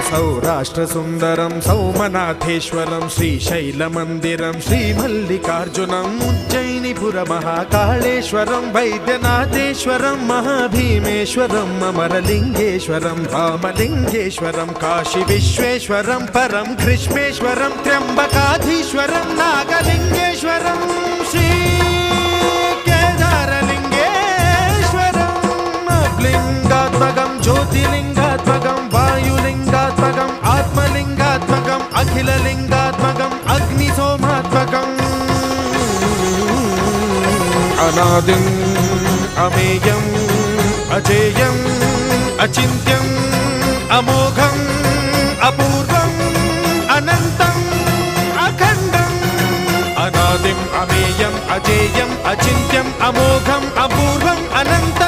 सौराष्ट्रसुन्दरं सौमनाथेश्वरं श्रीशैलमन्दिरं श्रीमल्लिकार्जुनम् उज्जयिनीपुरमहाकाळेश्वरं वैद्यनाथेश्वरं महाभीमेश्वरम् अमरलिङ्गेश्वरं रामलिङ्गेश्वरं काशीविश्वेश्वरं परं कृष्णेश्वरं त्र्यम्बकाधीश्वरं नागलिङ्गेश्वरं श्री लिंगात्मकं ज्योतिलिंगात्मकं वायुलिंगात्मकं आत्मलिंगात्मकं अखिललिंगात्मकं अग्निसोमात्मकं अनादिं अमेयं अजेयं अचिन्त्यं अमोघं अपूर्वं अनन्तं अखण्डं अनादिं अमेयं अजेयं अचिन्त्यं अमोघं अपूर्वं अनन्तं